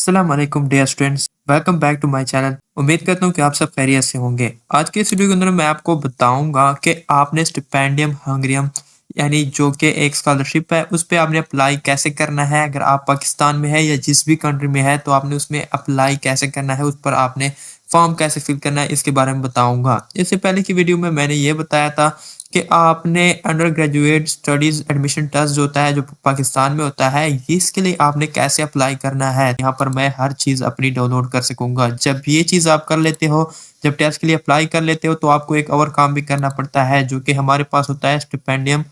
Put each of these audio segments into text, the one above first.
अस्सलाम वालेकुम dear students, welcome back to my channel. उम्मीद करता हूँ कि आप सब खैरियत से होंगे। आज के इस वीडियो के अंदर मैं आपको बताऊंगा कि आपने स्टिपेंडियम हंगरियम यानी जो कि एक स्कॉलरशिप है उस पे आपने अप्लाई कैसे करना है। अगर आप पाकिस्तान में है या जिस भी कंट्री में है तो आपने उसमें अप्लाई कैसे करना है, उस पर आपने फॉर्म कैसे फिल करना है, इसके बारे में बताऊंगा। इससे पहले की वीडियो में मैंने ये बताया था कि आपने under graduate studies admission test जो होता है जो पाकिस्तान में होता है, इसके लिए आपने कैसे अप्लाई करना है। यहाँ पर मैं हर चीज़ अपनी डाउनलोड कर सकूंगा। जब ये चीज़ आप कर लेते हो, जब टेस्ट के लिए अप्लाई कर लेते हो, तो आपको एक और काम भी करना पड़ता है जो कि हमारे पास होता है स्टिपेंडियम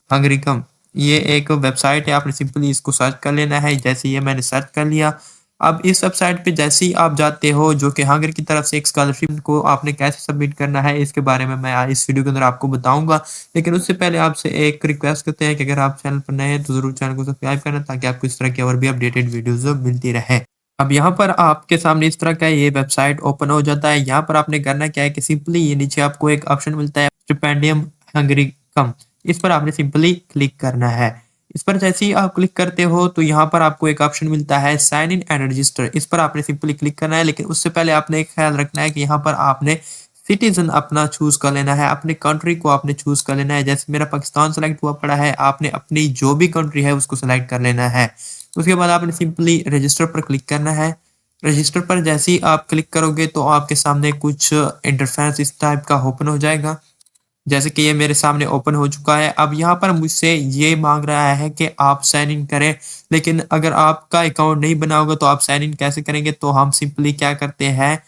हंगरिकम। ये एक वेबसाइट है, आपने सिंपली इसको सर्च कर लेना है। जैसे ये मैंने सर्च कर लिया। अब इस वेबसाइट पे जैसे ही आप जाते हो, जो कि हंगरी की तरफ से एक स्कॉलरशिप को आपने कैसे सबमिट करना है, इसके बारे में मैं इस वीडियो के अंदर आपको बताऊंगा। लेकिन उससे पहले आपसे एक रिक्वेस्ट करते हैं कि अगर आप चैनल पर नए हैं तो जरूर चैनल को सब्सक्राइब करना, ताकि आपको इस तरह की और भी अपडेटेड वीडियोज मिलती रहे। अब यहाँ पर आपके सामने इस तरह का ये वेबसाइट ओपन हो जाता है। यहाँ पर आपने करना क्या है कि सिंपली ये नीचे आपको एक ऑप्शन मिलता है स्टिपेंडियम हंगरिकम, इस पर आपने सिंपली क्लिक करना है। इस पर जैसे ही आप क्लिक करते हो तो यहाँ पर आपको एक ऑप्शन मिलता है साइन इन एंड रजिस्टर, इस पर आपने सिंपली क्लिक करना है। लेकिन उससे पहले आपने एक ख्याल रखना है कि यहाँ पर आपने सिटीजन अपना चूज कर लेना है, अपने कंट्री को आपने चूज कर लेना है। जैसे मेरा पाकिस्तान सेलेक्ट हुआ पड़ा है, आपने अपनी जो भी कंट्री है उसको सेलेक्ट कर लेना है। उसके बाद आपने सिंपली रजिस्टर पर क्लिक करना है। रजिस्टर पर जैसे ही आप क्लिक करोगे तो आपके सामने कुछ इंटरफेस इस टाइप का ओपन हो जाएगा। जैसे कि ये मेरे सामने ओपन हो चुका है। अब यहाँ पर मुझसे ये मांग रहा है कि आप साइन इन करें, लेकिन अगर आपका अकाउंट नहीं बना होगा तो आप साइन इन कैसे करेंगे। तो हम सिंपली क्या करते हैं,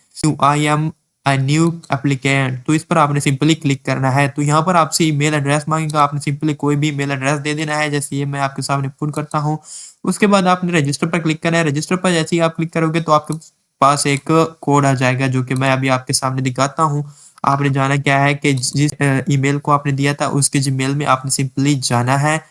I am a new applicant, तो इस पर आपने सिंपली क्लिक करना है। तो यहाँ पर आपसे ईमेल एड्रेस मांगेगा, आपने सिंपली कोई भी ईमेल एड्रेस दे देना है। जैसे ये मैं आपके सामने पुट करता हूँ। उसके बाद आपने रजिस्टर पर क्लिक करना है। रजिस्टर पर जैसे ही आप क्लिक करोगे तो आपके पास एक कोड आ जाएगा जो कि मैं अभी आपके सामने दिखाता हूँ। आपने जाना क्या है कि जिस ईमेल को आपने दिया था उसके जीमेल में आपने सिंपली जाना है।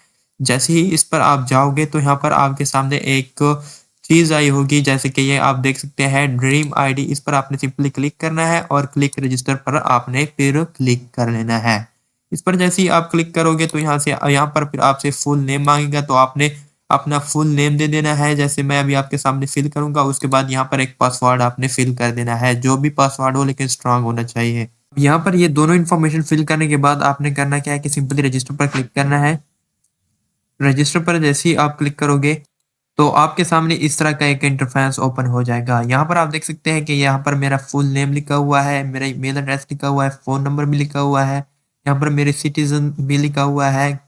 जैसे ही इस पर आप जाओगे तो यहाँ पर आपके सामने एक चीज आई होगी, जैसे कि ये आप देख सकते हैं ड्रीम आईडी, इस पर आपने सिंपली क्लिक करना है और क्लिक रजिस्टर पर आपने फिर क्लिक कर लेना है। इस पर जैसे ही आप क्लिक करोगे तो यहाँ पर फिर आपसे फुल नेम मांगेगा, तो आपने अपना फुल नेम दे देना है। जैसे मैं अभी आपके सामने फिल करूंगा। उसके बाद यहाँ पर एक पासवर्ड आपने फिल कर देना है, जो भी पासवर्ड हो लेकिन स्ट्रांग होना चाहिए। यहाँ पर ये दोनों इन्फॉर्मेशन फिल करने के बाद आपने करना क्या है कि सिंपली रजिस्टर पर क्लिक करना है। रजिस्टर पर जैसे ही आप क्लिक करोगे तो आपके सामने इस तरह का एक इंटरफेस ओपन हो जाएगा। यहाँ पर आप देख सकते हैं कि यहाँ पर मेरा फुल नेम लिखा हुआ है, मेरा ईमेल एड्रेस लिखा हुआ है, फ़ोन नंबर भी लिखा हुआ है। यहाँ पर मेरे सिटीजन भी लिखा हुआ है।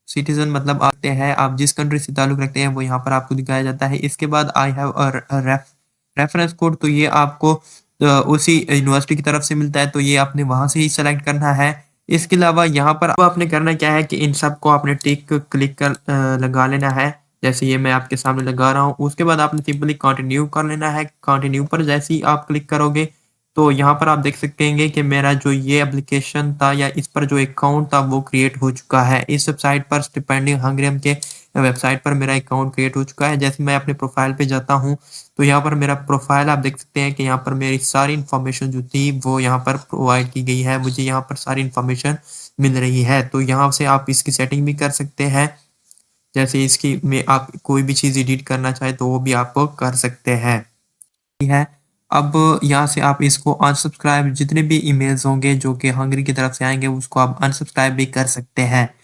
सिटीजन मतलब आते हैं, आप जिस कंट्री से ताल्लुक़ रखते हैं वो यहाँ पर आपको दिखाया जाता है। इसके बाद आई हैव रेफरेंस कोड, तो ये आपको उसी यूनिवर्सिटी की तरफ से मिलता है, तो ये आपने वहाँ से ही सेलेक्ट करना है। इसके अलावा यहाँ पर आपने करना क्या है कि इन सब को आपने टिक क्लिक कर लगा लेना है। जैसे ये मैं आपके सामने लगा रहा हूँ। उसके बाद आपने सिंपली कंटिन्यू कर लेना है। कंटिन्यू पर जैसे ही आप क्लिक करोगे तो यहाँ पर आप देख सकते हैं कि मेरा जो ये एप्लीकेशन था या इस पर जो अकाउंट था वो क्रिएट हो चुका है। इस वेबसाइट पर स्टिपेंडियम हंगरियम के वेबसाइट पर मेरा अकाउंट क्रिएट हो चुका है। जैसे मैं अपने प्रोफाइल पे जाता हूँ तो यहाँ पर मेरा प्रोफाइल आप देख सकते हैं कि यहाँ पर मेरी सारी इन्फॉर्मेशन जो थी वो यहाँ पर प्रोवाइड की गई है। मुझे यहाँ पर सारी इन्फॉर्मेशन मिल रही है। तो यहाँ से आप इसकी सेटिंग भी कर सकते हैं। जैसे इसकी में आप कोई भी चीज़ एडिट करना चाहे तो वो भी आप कर सकते हैं। है अब यहाँ से आप इसको अनसब्सक्राइब, जितने भी ईमेल्स होंगे जो कि हंगरी की तरफ से आएंगे उसको आप अनसब्सक्राइब भी कर सकते हैं।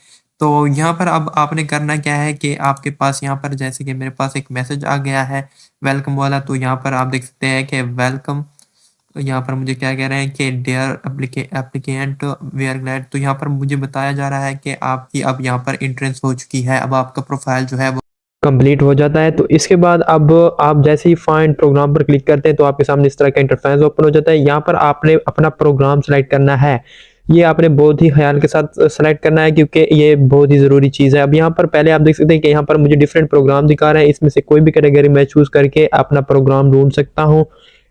तो यहाँ पर अब आपने करना क्या है कि आपके पास यहाँ पर जैसे कि मेरे पास एक मैसेज आ गया है वेलकम वाला, तो यहाँ पर आप देख सकते हैं कि वेलकम, यहाँ पर मुझे क्या कह रहे हैं कि dear applicant we are glad, तो यहाँ पर मुझे बताया जा रहा है कि आपकी अब यहाँ पर एंट्रेंस हो चुकी है। अब आपका प्रोफाइल जो है वो कंप्लीट हो जाता है। तो इसके बाद अब आप जैसे ही फाइंड प्रोग्राम पर क्लिक करते हैं तो आपके सामने इस तरह का इंटरफेस ओपन हो जाता है। यहाँ पर आपने अपना प्रोग्राम सेलेक्ट करना है। ये आपने बहुत ही ख्याल के साथ सेलेक्ट करना है क्योंकि ये बहुत ही ज़रूरी चीज़ है। अब यहाँ पर पहले आप देख सकते हैं कि यहाँ पर मुझे डिफरेंट प्रोग्राम दिखा रहे हैं, इसमें से कोई भी कैटेगरी मैं चूज़ करके अपना प्रोग्राम ढूंढ सकता हूँ।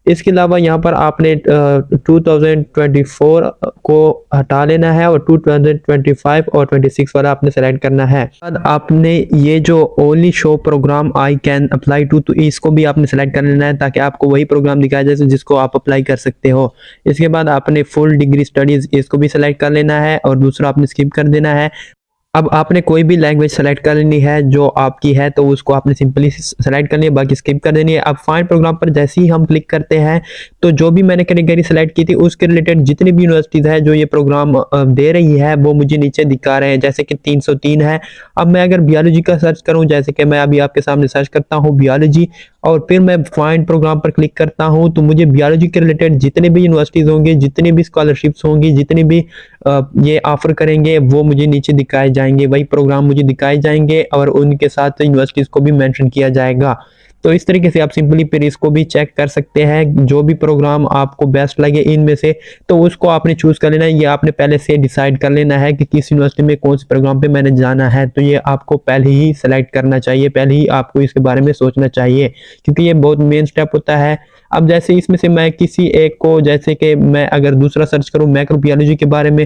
इसके अलावा यहाँ पर आपने 2024 को हटा लेना है और 2025 और 26 वाला आपने सेलेक्ट करना है। बाद आपने ये जो only show programme I can apply to, तो इसको भी आपने सेलेक्ट कर लेना है ताकि आपको वही प्रोग्राम दिखाया जाए जिसको आप अप्लाई कर सकते हो। इसके बाद आपने फुल डिग्री स्टडीज इसको भी सेलेक्ट कर लेना है और दूसरा आपने स्किप कर देना है। अब आपने कोई भी लैंग्वेज सेलेक्ट कर लेनी है जो आपकी है, तो उसको आपने सिंपली सेलेक्ट करनी है, बाकी स्किप कर देनी है। अब फाइंड प्रोग्राम पर जैसे ही हम क्लिक करते हैं तो जो भी मैंने कैटेगरी सेलेक्ट की थी उसके रिलेटेड जितनी भी यूनिवर्सिटीज़ है जो ये प्रोग्राम दे रही है वो मुझे नीचे दिखा रहे हैं, जैसे कि 303 है। अब मैं अगर बियोलॉजी का सर्च करूँ, जैसे कि मैं अभी आपके सामने सर्च करता हूँ बियोलॉजी, और फिर मैं फाइंड प्रोग्राम पर क्लिक करता हूँ, तो मुझे बियोलॉजी के रिलेटेड जितने भी यूनिवर्सिटीज़ होंगी, जितनी भी स्कॉलरशिप्स होंगी, जितनी भी ये ऑफर करेंगे वो मुझे नीचे दिखाए जाएंगे, वही प्रोग्राम मुझे दिखाए जाएंगे और उनके साथ यूनिवर्सिटीज़ को भी मेंशन किया जाएगा। तो इस तरीके से आप सिंपली फिर इसको भी चेक कर सकते हैं, जो भी प्रोग्राम आपको बेस्ट लगे इनमें से तो उसको आपने चूज कर लेना है। ये आपने पहले से डिसाइड कर लेना है कि किस यूनिवर्सिटी में कौन से प्रोग्राम पे मैंने जाना है, तो ये आपको पहले ही सेलेक्ट करना चाहिए, पहले ही आपको इसके बारे में सोचना चाहिए, क्योंकि ये बहुत मेन स्टेप होता है। अब जैसे इसमें से मैं किसी एक को, जैसे कि मैं अगर दूसरा सर्च करूं मैक्रोबायोलॉजी के बारे में,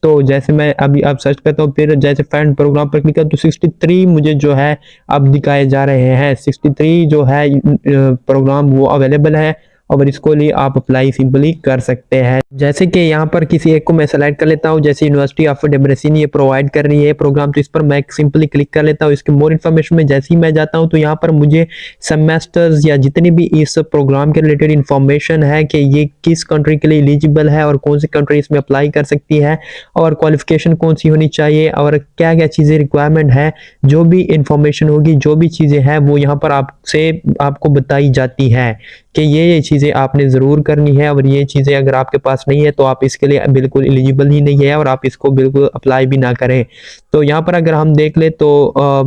तो जैसे मैं अभी आप सर्च करता हूँ, फिर जैसे फाइंड प्रोग्राम पर क्लिक करूँ तो 63 मुझे जो है अब दिखाए जा रहे हैं। 63 जो है प्रोग्राम वो अवेलेबल है और इसको लिए आप अप्लाई सिंपली कर सकते हैं। जैसे कि यहाँ पर किसी एक को मैं सेलेक्ट कर लेता हूँ, जैसे यूनिवर्सिटी ऑफ डेब्रेसिन ये प्रोवाइड कर रही है प्रोग्राम, तो इस पर मैं सिंपली क्लिक कर लेता हूँ। इसके मोर इन्फॉर्मेशन में जैसे ही मैं जाता हूँ तो यहाँ पर मुझे सेमेस्टर्स या जितनी भी इस प्रोग्राम के रिलेटेड इन्फॉर्मेशन है कि ये किस कंट्री के लिए एलिजिबल है और कौन सी कंट्री इसमें अप्लाई कर सकती है और क्वालिफिकेशन कौन सी होनी चाहिए और क्या क्या चीज़ें रिक्वायरमेंट है, जो भी इंफॉर्मेशन होगी, जो भी चीज़ें हैं वो यहाँ पर आपको बताई जाती है कि ये चीज़ें आपने ज़रूर करनी है और ये चीज़ें अगर आपके पास नहीं है तो आप इसके लिए बिल्कुल एलिजिबल ही नहीं है और आप इसको बिल्कुल अप्लाई भी ना करें। तो यहाँ पर अगर हम देख ले तो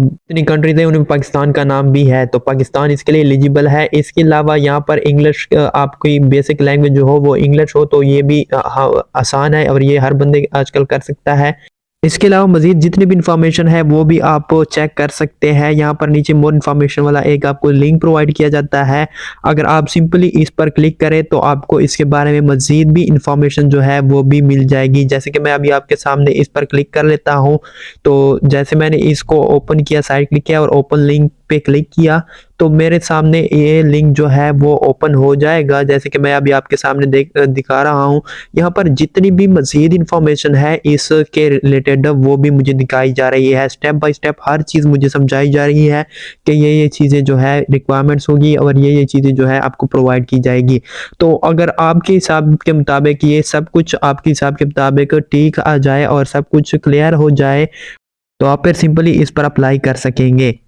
इतनी कंट्रीज है उनमें पाकिस्तान का नाम भी है, तो पाकिस्तान इसके लिए एलिजिबल है। इसके अलावा यहाँ पर इंग्लिश आपकी बेसिक लैंग्वेज जो हो वो इंग्लिश हो तो ये भी आसान है और ये हर बंदे आजकल कर सकता है। इसके अलावा मजीद जितनी भी इंफॉर्मेशन है वो भी आप चेक कर सकते हैं। यहाँ पर नीचे मोर इन्फॉर्मेशन वाला एक आपको लिंक प्रोवाइड किया जाता है, अगर आप सिंपली इस पर क्लिक करें तो आपको इसके बारे में मजीद भी इंफॉर्मेशन जो है वो भी मिल जाएगी। जैसे कि मैं अभी आपके सामने इस पर क्लिक कर लेता हूँ, तो जैसे मैंने इसको ओपन किया, साइड क्लिक किया और ओपन लिंक पे क्लिक किया तो मेरे सामने ये लिंक जो है वो ओपन हो जाएगा। जैसे कि मैं अभी आपके सामने दिखा रहा हूँ, यहाँ पर जितनी भी मजीद इंफॉर्मेशन है इसके रिलेटेड वो भी मुझे दिखाई जा रही है, स्टेप बाय स्टेप हर चीज़ मुझे समझाई जा रही है कि ये चीज़ें जो है रिक्वायरमेंट्स होगी और ये चीज़ें जो है आपको प्रोवाइड की जाएगी। तो अगर आपके हिसाब के मुताबिक ये सब कुछ आपके हिसाब के मुताबिक ठीक आ जाए और सब कुछ क्लियर हो जाए तो आप फिर सिंपली इस पर अप्लाई कर सकेंगे।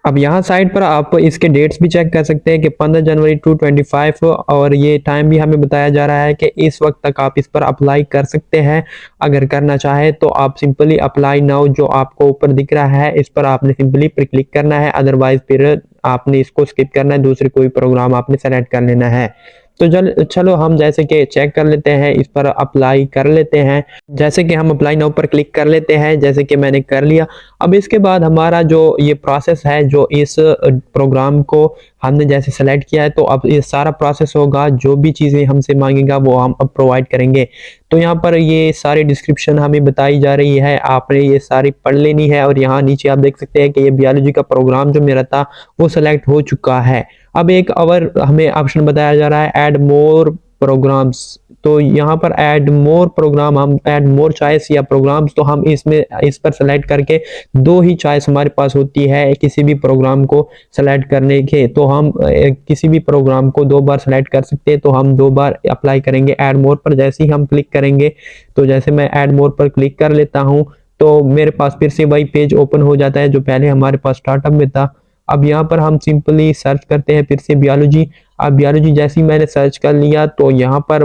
अब यहाँ साइड पर आप इसके डेट्स भी चेक कर सकते हैं कि 15 जनवरी 2025 और ये टाइम भी हमें बताया जा रहा है कि इस वक्त तक आप इस पर अप्लाई कर सकते हैं। अगर करना चाहे तो आप सिंपली अप्लाई नाउ जो आपको ऊपर दिख रहा है इस पर आपने सिंपली पर क्लिक करना है, अदरवाइज फिर आपने इसको स्किप करना है, दूसरे कोई प्रोग्राम आपने सेलेक्ट कर लेना है। तो चलो हम जैसे कि चेक कर लेते हैं, इस पर अप्लाई कर लेते हैं। जैसे कि हम अप्लाई नाउ पर क्लिक कर लेते हैं, जैसे कि मैंने कर लिया। अब इसके बाद हमारा जो ये प्रोसेस है, जो इस प्रोग्राम को हमने जैसे सेलेक्ट किया है तो अब ये सारा प्रोसेस होगा, जो भी चीज़ें हमसे मांगेगा वो हम अब प्रोवाइड करेंगे। तो यहाँ पर ये सारी डिस्क्रिप्शन हमें बताई जा रही है, आपने ये सारी पढ़ लेनी है और यहाँ नीचे आप देख सकते हैं कि ये बायोलॉजी का प्रोग्राम जो मेरा था वो सेलेक्ट हो चुका है। अब एक और हमें ऑप्शन बताया जा रहा है ऐड मोर प्रोग्राम्स, तो यहाँ पर ऐड मोर प्रोग्राम, हम ऐड मोर चॉइस या प्रोग्राम्स, तो हम इसमें इस पर सेलेक्ट करके दो ही चॉइस हमारे पास होती है किसी भी प्रोग्राम को सेलेक्ट करने के, तो हम किसी भी प्रोग्राम को दो बार सेलेक्ट कर सकते हैं। तो हम दो बार अप्लाई करेंगे ऐड मोर पर। जैसे ही हम क्लिक करेंगे तो जैसे मैं ऐड मोर पर क्लिक कर लेता हूँ तो मेरे पास फिर से वही पेज ओपन हो जाता है जो पहले हमारे पास स्टार्टअप में था। अब यहाँ पर हम सिंपली सर्च करते हैं फिर से बायोलॉजी। अब बायोलॉजी जैसे ही मैंने सर्च कर लिया तो यहाँ पर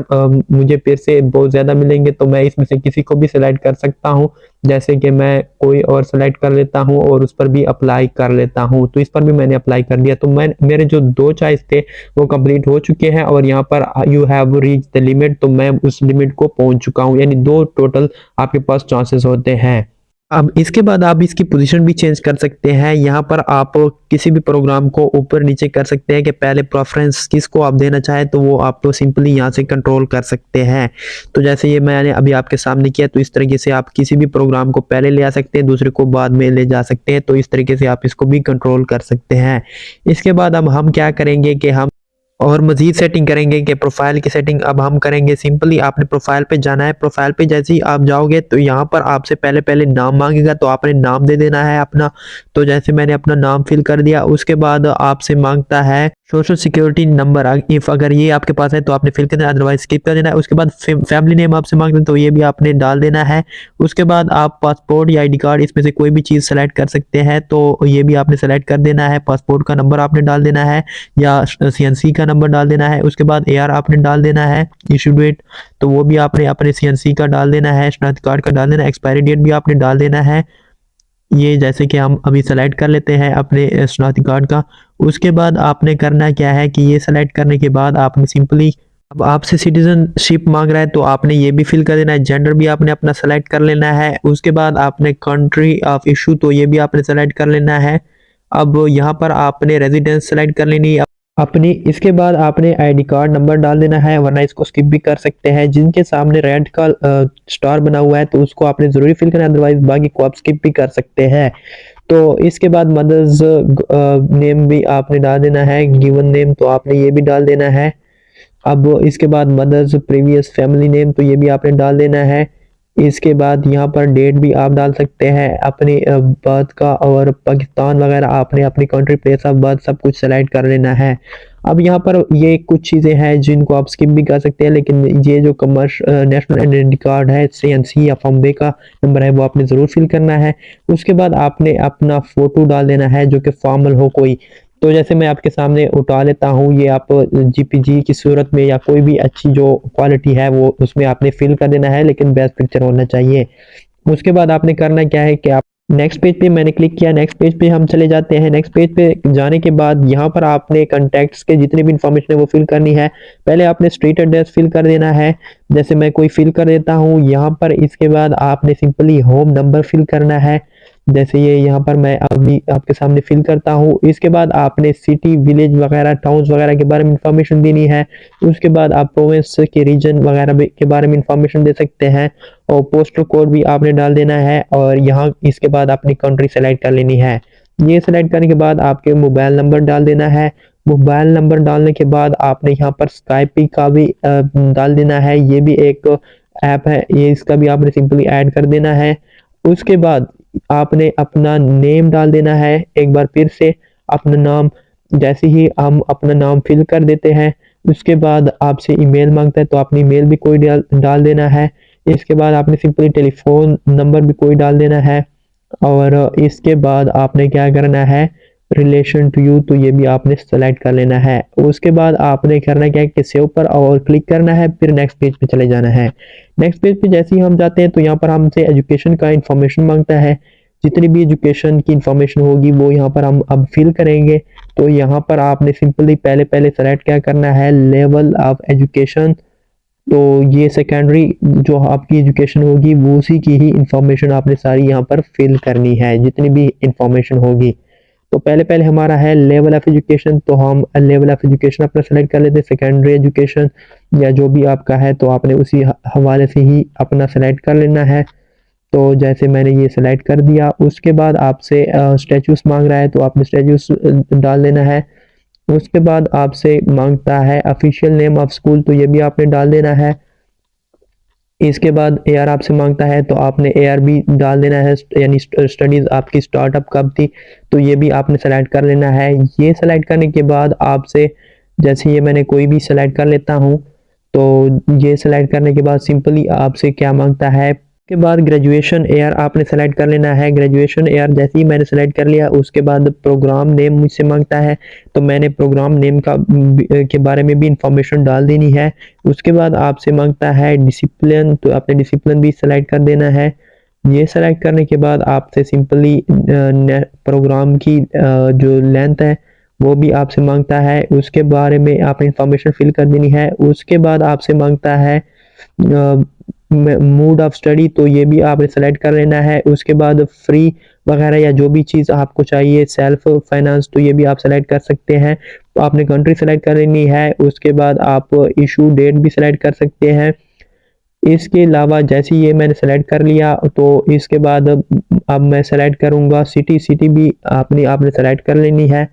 मुझे फिर से बहुत ज़्यादा मिलेंगे, तो मैं इसमें से किसी को भी सिलेक्ट कर सकता हूँ। जैसे कि मैं कोई और सेलेक्ट कर लेता हूँ और उस पर भी अप्लाई कर लेता हूँ, तो इस पर भी मैंने अप्लाई कर दिया। तो मेरे जो दो चॉइस थे वो कंप्लीट हो चुके हैं और यहाँ पर you have reach the limit, तो मैं उस लिमिट को पहुँच चुका हूँ, यानी दो टोटल आपके पास चांसेस होते हैं। अब इसके बाद आप इसकी पोजीशन भी चेंज कर सकते हैं। यहाँ पर आप किसी भी प्रोग्राम को ऊपर नीचे कर सकते हैं कि पहले प्रेफरेंस किसको आप देना चाहें, तो वो आप तो सिंपली यहाँ से कंट्रोल कर सकते हैं। तो जैसे ये मैंने अभी आपके सामने किया, तो इस तरीके से आप किसी भी प्रोग्राम को पहले ले आ सकते हैं, दूसरे को बाद में ले जा सकते हैं। तो इस तरीके से आप इसको भी कंट्रोल कर सकते हैं। इसके बाद अब हम क्या करेंगे कि हम और मज़ीद सेटिंग करेंगे कि प्रोफाइल की सेटिंग अब हम करेंगे। सिंपली आपने प्रोफाइल पे जाना है। प्रोफाइल पे जैसे ही आप जाओगे तो यहाँ पर आपसे पहले नाम मांगेगा, तो आपने नाम दे देना है अपना। तो जैसे मैंने अपना नाम फिल कर दिया, उसके बाद आपसे मांगता है सोशल सिक्योरिटी नंबर। इफ़ अगर ये आपके पास है तो आपने फिल कर देना, अदरवाइज स्किप कर देना है। उसके बाद फैमिली नेम आपसे मांगते हैं तो ये भी आपने डाल देना है। उसके बाद आप पासपोर्ट या आईडी कार्ड इसमें से कोई भी चीज़ सेलेक्ट कर सकते हैं, तो ये भी आपने सेलेक्ट कर देना है। पासपोर्ट का नंबर आपने डाल देना है या सीएनसी का नंबर डाल देना है। उसके बाद एआर आपने डाल देना है, इशू डेट तो वो भी आपने अपने सीएनसी का डाल देना है, शनाख्ती कार्ड का डाल देना है, एक्सपायरी डेट भी आपने डाल देना है। ये जैसे कि हम अभी सेलेक्ट कर लेते हैं अपने शनाख्ती कार्ड का। उसके बाद आपने करना क्या है कि ये सेलेक्ट करने के बाद आपने सिंपली, अब आपसे सिटीजनशिप मांग रहा है तो आपने ये भी फिल कर देना है। जेंडर भी आपने अपना सेलेक्ट कर लेना है। उसके बाद आपने कंट्री ऑफ इशू तो ये भी आपने सेलेक्ट कर लेना है। अब यहाँ पर आपने रेजिडेंस सेलेक्ट कर लेनी है अपनी। इसके बाद आपने आईडी कार्ड नंबर डाल देना है, वरना इसको स्किप भी कर सकते हैं। जिनके सामने रेड का स्टार बना हुआ है तो उसको आपने ज़रूरी फिल करना है, अदरवाइज बाकी को आप स्किप भी कर सकते हैं। तो इसके बाद मदर्स नेम भी आपने डाल देना है, गिवन नेम तो आपने ये भी डाल देना है। अब इसके बाद मदर्स प्रीवियस फैमिली नेम तो ये भी आपने डाल देना है। इसके बाद यहाँ पर डेट भी आप डाल सकते हैं अपनी बर्थ का, और पाकिस्तान वगैरह आपने अपनी कंट्री प्लेस ऑफ बर्थ सब कुछ सेलेक्ट कर लेना है। अब यहाँ पर ये कुछ चीज़ें हैं जिनको आप स्किप भी कर सकते हैं, लेकिन ये जो नेशनल आइडेंटिटी कार्ड है सीएनसी या फॉर्म का नंबर है वो आपने ज़रूर फिल करना है। उसके बाद आपने अपना फ़ोटो डाल देना है जो कि फॉर्मल हो कोई। तो जैसे मैं आपके सामने उठा लेता हूँ, ये आप जीपीजी की सूरत में या कोई भी अच्छी जो क्वालिटी है वो उसमें आपने फिल कर देना है, लेकिन बेस्ट पिक्चर होना चाहिए। उसके बाद आपने करना क्या है कि आप नेक्स्ट पेज पे मैंने क्लिक किया, नेक्स्ट पेज पे हम चले जाते हैं। नेक्स्ट पेज पे जाने के बाद यहाँ पर आपने कॉन्टैक्ट्स के जितनी भी इंफॉर्मेशन है वो फिल करनी है। पहले आपने स्ट्रीट एड्रेस फिल कर देना है, जैसे मैं कोई फिल कर देता हूँ यहाँ पर। इसके बाद आपने सिंपली होम नंबर फिल करना है, जैसे ये यहाँ पर मैं अभी आपके सामने फिल करता हूँ। इसके बाद आपने सिटी विलेज वगैरह टाउन्स वगैरह के बारे में इंफॉर्मेशन देनी है। उसके बाद आप प्रोविंस के रीजन वगैरह के बारे में इंफॉर्मेशन दे सकते हैं, और पोस्टल कोड भी आपने डाल देना है। और यहाँ इसके बाद अपनी कंट्री सेलेक्ट कर लेनी है। ये सेलेक्ट करने के बाद आपके मोबाइल नंबर डाल देना है। मोबाइल नंबर डालने के बाद आपने यहाँ पर स्काइपी का भी डाल देना है, ये भी एक ऐप है, ये इसका भी आपने सिंपली ऐड कर देना है। उसके बाद आपने अपना नेम डाल देना है, एक बार फिर से अपना नाम। जैसे ही हम अपना नाम फिल कर देते हैं उसके बाद आपसे ईमेल मांगता है तो आपने ईमेल भी कोई डाल देना है। इसके बाद आपने सिंपली टेलीफोन नंबर भी कोई डाल देना है। और इसके बाद आपने क्या करना है, रिलेशन टू यू तो ये भी आपने सेलेक्ट कर लेना है। उसके बाद आपने करना क्या है कि सेव पर और क्लिक करना है, फिर नेक्स्ट पेज पे चले जाना है। नेक्स्ट पेज पे जैसे ही हम जाते हैं तो यहाँ पर हमसे एजुकेशन का इंफॉर्मेशन मांगता है। जितनी भी एजुकेशन की इंफॉर्मेशन होगी वो यहाँ पर हम अब फिल करेंगे। तो यहाँ पर आपने सिंपली पहले सेलेक्ट क्या करना है, लेवल ऑफ एजुकेशन। तो ये सेकेंडरी जो आपकी एजुकेशन होगी वो उसी की ही इंफॉर्मेशन आपने सारी यहाँ पर फिल करनी है, जितनी भी इंफॉर्मेशन होगी। तो पहले हमारा है लेवल ऑफ एजुकेशन, तो हम लेवल ऑफ एजुकेशन अपना सेलेक्ट कर लेते हैं। सेकेंडरी एजुकेशन या जो भी आपका है तो आपने उसी हवाले से ही अपना सेलेक्ट कर लेना है। तो जैसे मैंने ये सेलेक्ट कर दिया, उसके बाद आपसे स्टेचूस मांग रहा है तो आपने स्टेचूस डाल देना है। उसके बाद आपसे मांगता है ऑफिशियल नेम ऑफ स्कूल, तो ये भी आपने डाल देना है। इसके बाद एआर आपसे मांगता है तो आपने एआर भी डाल देना है, यानी स्टडीज़ आपकी स्टार्टअप कब थी तो ये भी आपने सेलेक्ट कर लेना है। ये सेलेक्ट करने के बाद आपसे, जैसे ये मैंने कोई भी सेलेक्ट कर लेता हूँ, तो ये सेलेक्ट करने के बाद सिंपली आपसे क्या मांगता है, के बाद ग्रेजुएशन एयर आपने सेलेक्ट कर लेना है। ग्रेजुएशन एयर जैसे ही मैंने सेलेक्ट कर लिया उसके बाद प्रोग्राम नेम मुझसे मांगता है, तो मैंने प्रोग्राम नेम के बारे में भी इंफॉर्मेशन डाल देनी है। उसके बाद आपसे मांगता है डिसिप्लिन, तो आपने डिसिप्लिन भी सेलेक्ट कर देना है। ये सेलेक्ट करने के बाद आपसे सिंपली प्रोग्राम की जो लेंथ है वो भी आपसे मांगता है, उसके बारे में आपने इंफॉर्मेशन फिल कर देनी है। उसके बाद आपसे मांगता है मूड ऑफ स्टडी, तो ये भी आपने सेलेक्ट कर लेना है। उसके बाद फ्री वगैरह या जो भी चीज़ आपको चाहिए, सेल्फ फाइनेंस, तो ये भी आप सेलेक्ट कर सकते हैं। तो आपने कंट्री सेलेक्ट कर लेनी है। उसके बाद आप इशू डेट भी सेलेक्ट कर सकते हैं। इसके अलावा जैसे ये मैंने सेलेक्ट कर लिया तो इसके बाद अब मैं सेलेक्ट करूँगा सिटी भी आपने सेलेक्ट कर लेनी है।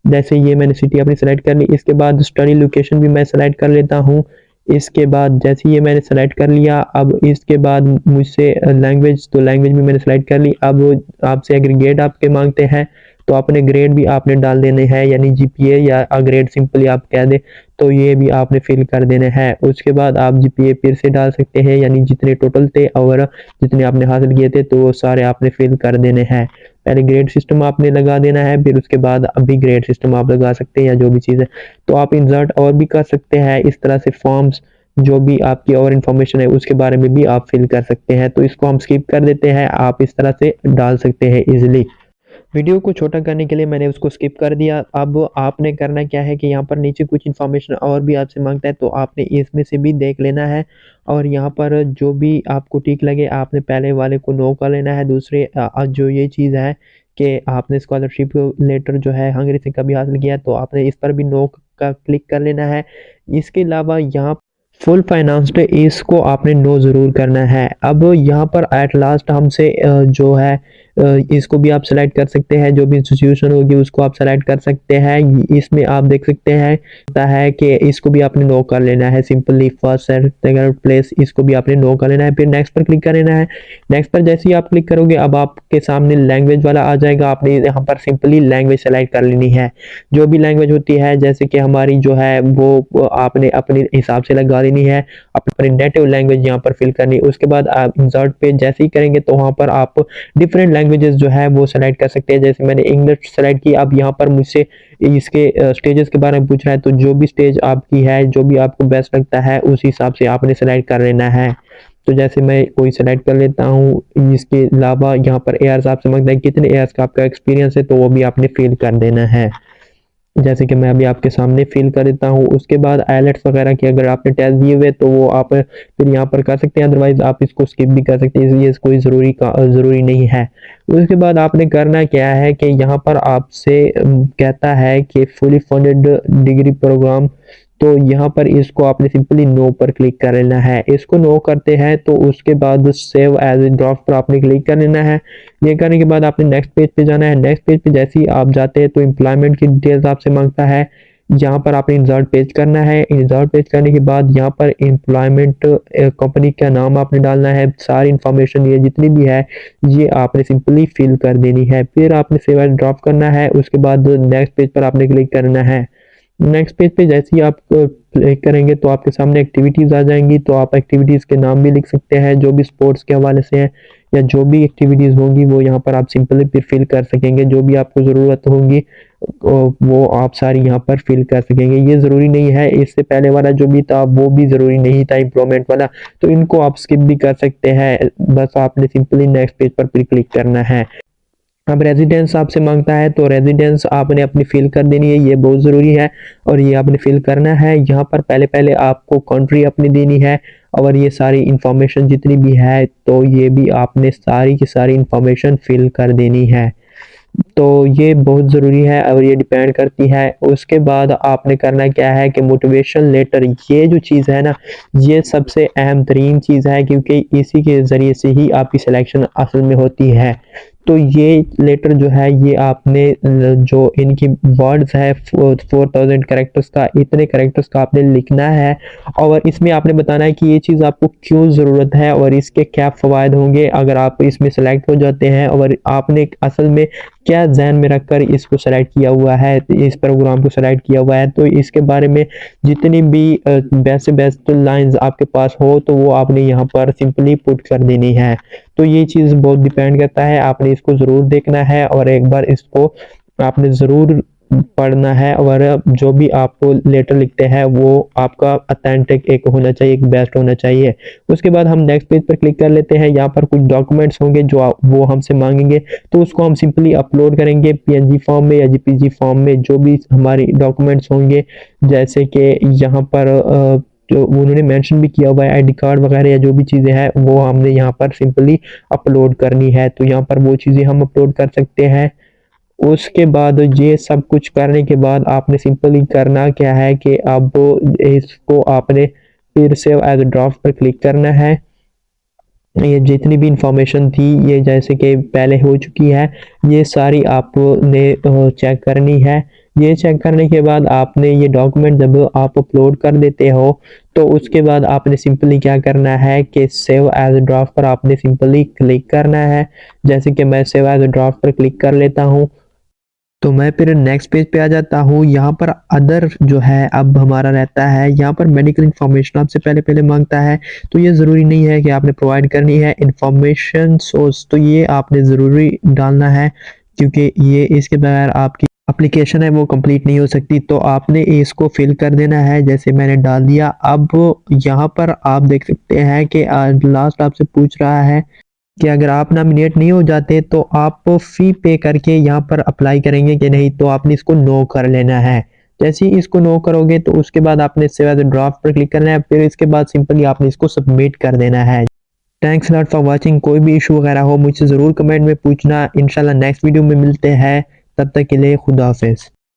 जैसे ये मैंने सिटी अपनी सेलेक्ट कर ली। इसके बाद स्टडी लोकेशन भी मैं सेलेक्ट कर लेता हूँ। इसके बाद जैसे ये मैंने सेलेक्ट कर लिया, अब इसके बाद मुझसे लैंग्वेज, तो लैंग्वेज भी मैंने सेलेक्ट कर ली। अब आपसे एग्रीगेट आपके मांगते हैं, तो अपने ग्रेड भी आपने डाल देने हैं, यानी जीपीए या ग्रेड सिंपली आप कह दें, तो ये भी आपने फिल कर देने हैं। उसके बाद आप जीपीए फिर से डाल सकते हैं, यानी जितने टोटल थे और जितने आपने हासिल किए थे तो वो सारे आपने फिल कर देने हैं। पहले ग्रेड सिस्टम आपने लगा देना है, फिर उसके बाद अभी ग्रेड सिस्टम आप लगा सकते हैं या जो भी चीज़ है। तो आप इंसर्ट और भी कर सकते हैं इस तरह से फॉर्म्स, जो भी आपकी और इन्फॉर्मेशन है उसके बारे में भी आप फिल कर सकते हैं। तो इसको हम स्किप कर देते हैं, आप इस तरह से डाल सकते हैं इजीली। वीडियो को छोटा करने के लिए मैंने उसको स्किप कर दिया। अब आपने करना क्या है कि यहाँ पर नीचे कुछ इन्फॉर्मेशन और भी आपसे मांगता है, तो आपने इसमें से भी देख लेना है और यहाँ पर जो भी आपको ठीक लगे आपने पहले वाले को नो कर लेना है। दूसरे जो ये चीज़ है कि आपने स्कॉलरशिप लेटर जो है हंगरी से कभी हासिल किया, तो आपने इस पर भी नो का क्लिक कर लेना है। इसके अलावा यहाँ फुल फाइनेंस्ड इसको आपने नो ज़रूर करना है। अब यहाँ पर एट लास्ट हमसे जो है इसको भी आप सेलेक्ट कर सकते हैं, जो भी इंस्टीट्यूशन होगी उसको आप सेलेक्ट कर सकते हैं। इसमें आप देख सकते हैं होता है कि इसको भी आपने नो कर लेना है, सिंपली फर्स्ट सेकंड प्लेस इसको भी आपने नो कर लेना है। फिर नेक्स्ट पर क्लिक कर लेना है। नेक्स्ट पर जैसे ही आप क्लिक करोगे अब आपके सामने लैंग्वेज वाला आ जाएगा। आपने यहाँ पर सिंपली लैंग्वेज सेलेक्ट कर लेनी है, जो भी लैंग्वेज होती है, जैसे कि हमारी जो है वो आपने अपने हिसाब से लगा देनी है, अपनी नेटिव लैंग्वेज यहाँ पर फिल करनी। उसके बाद आप इंसर्ट पे जैसे ही करेंगे तो वहाँ पर आप डिफरेंट लैंग्वेजेस जो है वो सेलेक्ट कर सकते हैं। जैसे मैंने इंग्लिश सेलेक्ट की, अब यहाँ पर मुझसे इसके स्टेजेस के बारे में पूछ रहा है, तो जो भी स्टेज आपकी है, जो भी आपको बेस्ट लगता है उस हिसाब से आपने सेलेक्ट कर लेना है। तो जैसे मैं कोई सेलेक्ट कर लेता हूँ। इसके अलावा यहाँ पर एयर्स आपसे मांगता है, कितने एयर्स का आपका एक्सपीरियंस है, तो वो भी आपने फिल कर देना है, जैसे कि मैं अभी आपके सामने फिल कर देता हूँ। उसके बाद आइलेट्स वगैरह के अगर आपने टेस्ट दिए हुए तो वो आप फिर यहाँ पर कर सकते हैं, अदरवाइज आप इसको स्किप भी कर सकते हैं, ये कोई ज़रूरी नहीं है। उसके बाद आपने करना क्या है कि यहाँ पर आपसे कहता है कि फुली फंडेड डिग्री प्रोग्राम, तो यहाँ पर इसको आपने सिंपली नो पर क्लिक कर लेना है। इसको नो करते हैं तो उसके बाद सेव एज ए ड्राफ्ट पर आपने क्लिक कर लेना है। ये करने के बाद आपने नेक्स्ट पेज पे जाना है। नेक्स्ट पेज पे जैसे ही आप जाते हैं तो एम्प्लॉयमेंट की डिटेल्स आपसे मांगता है, यहाँ पर आपने इंसर्ट पेज करना है। इंसर्ट पेज करने के बाद यहाँ पर एम्प्लॉयमेंट कंपनी का नाम आपने डालना है, सारी इंफॉर्मेशन ये जितनी भी है ये आपने सिंपली फिल कर देनी है। फिर आपने सेव एज ड्रॉप करना है। उसके बाद नेक्स्ट पेज पर आपने क्लिक करना है। नेक्स्ट पेज पे जैसे ही आप क्लिक करेंगे तो आपके सामने एक्टिविटीज़ आ जाएंगी, तो आप एक्टिविटीज़ के नाम भी लिख सकते हैं जो भी स्पोर्ट्स के हवाले से हैं, या जो भी एक्टिविटीज़ होंगी वो यहाँ पर आप सिंपली फिर फिल कर सकेंगे। जो भी आपको ज़रूरत होगी वो आप सारी यहाँ पर फिल कर सकेंगे। ये ज़रूरी नहीं है, इससे पहले वाला जो भी था वो भी ज़रूरी नहीं था इम्प्रूवमेंट वाला, तो इनको आप स्किप भी कर सकते हैं। बस आपने सिंपली नेक्स्ट पेज पर फिर क्लिक करना है। अब रेजिडेंस आपसे मांगता है, तो रेजिडेंस आपने अपनी फिल कर देनी है, ये बहुत ज़रूरी है और ये आपने फिल करना है। यहाँ पर पहले आपको कंट्री अपनी देनी है और ये सारी इंफॉर्मेशन जितनी भी है तो ये भी आपने सारी की सारी इंफॉर्मेशन फिल कर देनी है। तो ये बहुत ज़रूरी है और ये डिपेंड करती है। उसके बाद आपने करना क्या है कि मोटिवेशन लेटर, ये जो चीज़ है ना, ये सबसे अहम तरीन चीज़ है, क्योंकि इसी के ज़रिए से ही आपकी सिलेक्शन असल में होती है। तो ये लेटर जो है ये आपने जो इनकी वर्ड्स है 4000 कैरेक्टर्स का, इतने कैरेक्टर्स का आपने लिखना है और इसमें आपने बताना है कि ये चीज़ आपको क्यों ज़रूरत है और इसके क्या फ़वायद होंगे अगर आप इसमें सेलेक्ट हो जाते हैं, और आपने असल में क्या ज़हन में रखकर इसको सेलेक्ट किया हुआ है, इस प्रोग्राम को सेलेक्ट किया हुआ है। तो इसके बारे में जितनी भी बेस्ट बेस्ट लाइंस आपके पास हो तो वो आपने यहाँ पर सिंपली पुट कर देनी है। तो ये चीज़ बहुत डिपेंड करता है, आपने इसको ज़रूर देखना है और एक बार इसको आपने ज़रूर पढ़ना है, और जो भी आपको लेटर लिखते हैं वो आपका ऑथेंटिक एक होना चाहिए, एक बेस्ट होना चाहिए। उसके बाद हम नेक्स्ट पेज पर क्लिक कर लेते हैं। यहाँ पर कुछ डॉक्यूमेंट्स होंगे जो वो हमसे मांगेंगे, तो उसको हम सिंपली अपलोड करेंगे पीएनजी फॉर्म में या जेपीजी फॉर्म में, जो भी हमारी डॉक्यूमेंट्स होंगे। जैसे कि यहाँ पर जो उन्होंने मेंशन भी किया हुआ है आईडी कार्ड वगैरह या जो भी चीज़ें हैं वो हमने यहाँ पर सिंपली अपलोड करनी है, तो यहाँ पर वो चीज़ें हम अपलोड कर सकते हैं। उसके बाद ये सब कुछ करने के बाद आपने सिंपली करना क्या है कि अब इसको आपने फिर सेव एज ड्राफ्ट पर क्लिक करना है। ये जितनी भी इंफॉर्मेशन थी ये जैसे कि पहले हो चुकी है, ये सारी आपने चेक करनी है। ये चेक करने के बाद आपने ये डॉक्यूमेंट जब आप अपलोड कर देते हो तो उसके बाद आपने सिंपली क्या करना है कि सेव एज ड्राफ्ट पर आपने सिंपली क्लिक करना है। जैसे कि मैं सेव एज ड्राफ्ट पर क्लिक कर लेता हूँ तो मैं फिर नेक्स्ट पेज पे आ जाता हूँ। यहाँ पर अदर जो है अब हमारा रहता है, यहाँ पर मेडिकल इन्फॉर्मेशन आपसे पहले मांगता है, तो ये ज़रूरी नहीं है कि आपने प्रोवाइड करनी है इन्फॉर्मेशन सोर्स, तो ये आपने ज़रूरी डालना है क्योंकि ये इसके बगैर आपकी एप्लीकेशन है वो कंप्लीट नहीं हो सकती। तो आपने इसको फिल कर देना है जैसे मैंने डाल दिया। अब यहाँ पर आप देख सकते हैं कि लास्ट आपसे पूछ रहा है कि अगर आप नॉमिनेट नहीं हो जाते तो आप फी पे करके यहाँ पर अप्लाई करेंगे कि नहीं, तो आपने इसको नो कर लेना है। जैसे ही इसको नो करोगे तो उसके बाद आपने सेव एज ड्राफ्ट पर क्लिक करना है, फिर इसके बाद सिंपली आपने इसको सबमिट कर देना है। Thanks lot for watching. कोई भी इशू वगैरह हो मुझसे ज़रूर कमेंट में पूछना। इंशाल्लाह नेक्स्ट वीडियो में मिलते हैं, तब तक के लिए खुदा हाफिज़।